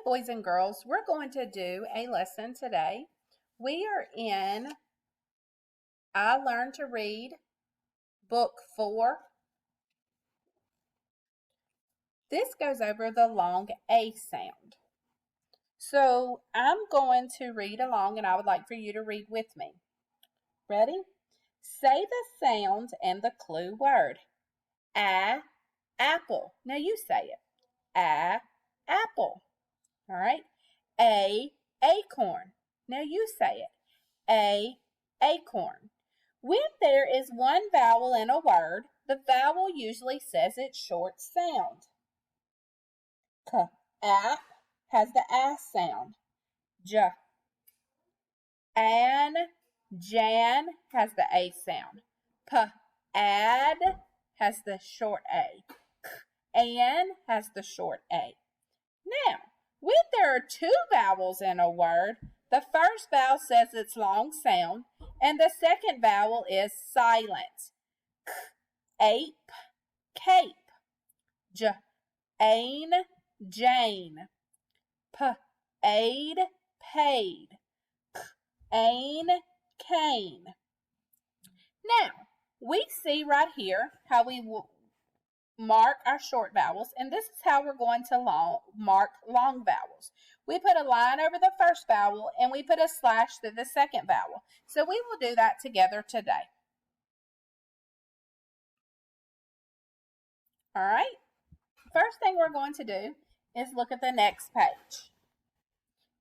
boys and girls, we're going to do a lesson today. We are in I Learned to Read, Book 4. This goes over the long A sound. So I'm going to read along and I would like for you to read with me. Ready? Say the sound and the clue word. Apple. Now you say it. Apple. All right. Acorn. Now you say it. Acorn. When there is one vowel in a word, the vowel usually says its short sound. App has the A sound. Jan has the A sound. Add has the short A. An has the short A. Now, when there are two vowels in a word, the first vowel says its long sound, and the second vowel is silent. Ape, cape. Jane, aid, paid. Cane. Now, we see right here how we will mark our short vowels, and this is how we're going to mark long vowels. We put a line over the first vowel and we put a slash through the second vowel. So we will do that together today. All right. First thing we're going to do is look at the next page.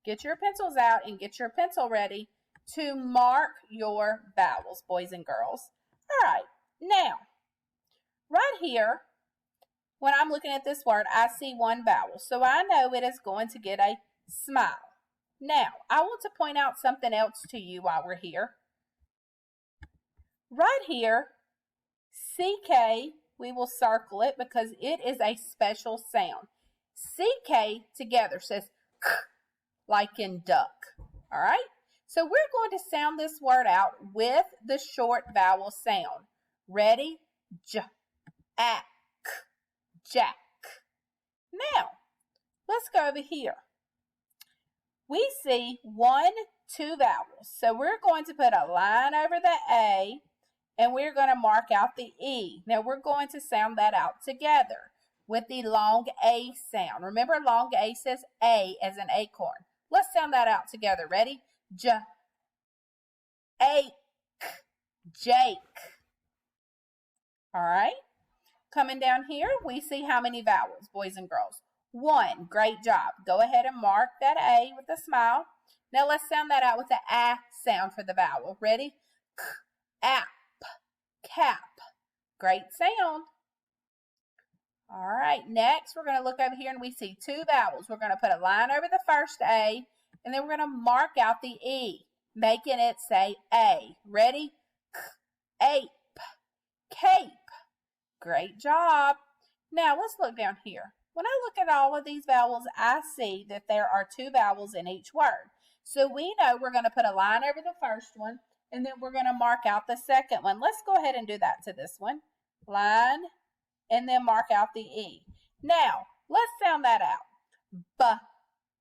Get your pencils out and get your pencil ready to mark your vowels, boys and girls. All right. Now, right here, when I'm looking at this word, I see one vowel. So I know it is going to get a smile. Now, I want to point out something else to you while we're here. Right here, CK, we will circle it because it is a special sound. CK together says k, like in duck. All right? So we're going to sound this word out with the short vowel sound. Ready? Jack. Now, let's go over here. We see 1, 2 vowels. So we're going to put a line over the A and we're going to mark out the E. Now we're going to sound that out together with the long A sound. Remember, long A says A as an acorn. Let's sound that out together. Ready? Jake. All right. Coming down here, we see how many vowels, boys and girls. 1. Great job. Go ahead and mark that A with a smile. Now let's sound that out with the A sound for the vowel. Ready? App, cap. Great sound. All right, next we're going to look over here and we see 2 vowels. We're going to put a line over the first A and then we're going to mark out the E, making it say A. Ready? Ape, cape. Great job. Now let's look down here. When I look at all of these vowels, I see that there are 2 vowels in each word. So we know we're going to put a line over the first one and then we're going to mark out the second one. Let's go ahead and do that to this one. Line and then mark out the E. Now, let's sound that out.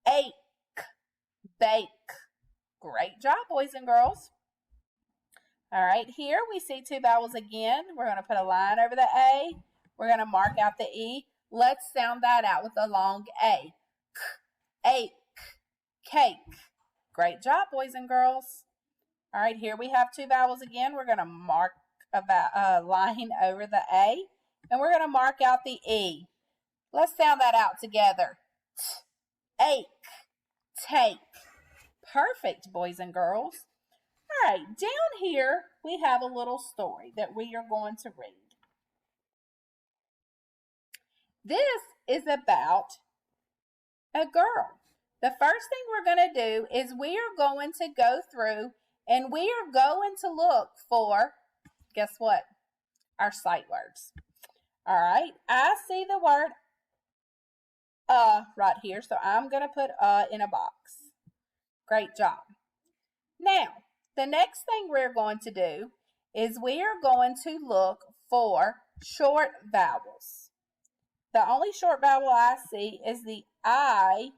Ache, bake. Great job, boys and girls. All right, here we see 2 vowels again. We're going to put a line over the A. We're going to mark out the E. Let's sound that out with a long A. Ache, cake. Great job, boys and girls. All right, here we have 2 vowels again. We're going to mark a line over the A, and we're going to mark out the E. Let's sound that out together. Ache, take. Perfect, boys and girls. All right, down here we have a little story that we are going to read. This is about a girl. The first thing we're going to do is we are going to go through and we are going to look for, guess what? Our sight words. All right, I see the word right here, so I'm going to put in a box. Great job. Now, the next thing we're going to do is we are going to look for short vowels. The only short vowel I see is the I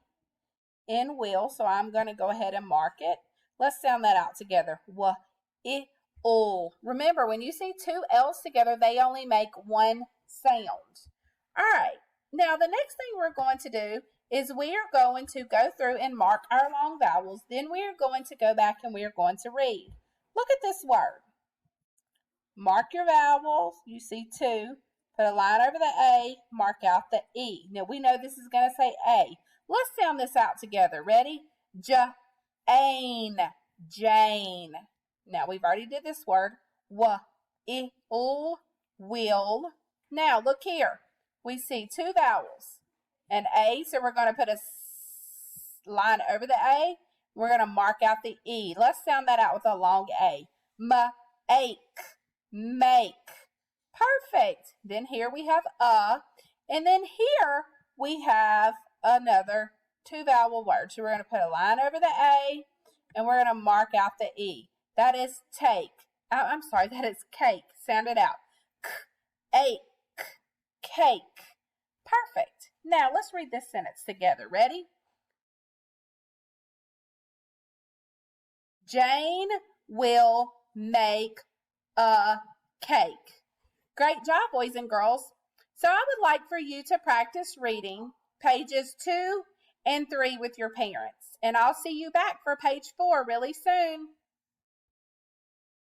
in will, so I'm going to go ahead and mark it. Let's sound that out together. W-I-L. Remember, when you see two L's together, they only make one sound. All right. Now, the next thing we're going to do is we are going to go through and mark our long vowels. Then we are going to go back and we are going to read. Look at this word. Mark your vowels. You see two. Put a line over the A. Mark out the E. Now, we know this is going to say A. Let's sound this out together. Ready? J-A-N. Jane. Now, we've already did this word. W-I-L. Will. Now, look here. We see two vowels. An A, so we're going to put a line over the A. We're going to mark out the E. Let's sound that out with a long A. M-ache. Make. Perfect. Then here we have a. And then here we have another two vowel word. So we're going to put a line over the A and we're going to mark out the E. That is take. I'm sorry, that is cake. Sound it out. K-ache. Cake. Perfect. Now let's read this sentence together. Ready? Jane will make a cake. Great job, boys and girls. So I would like for you to practice reading pages 2 and 3 with your parents. And I'll see you back for page 4 really soon.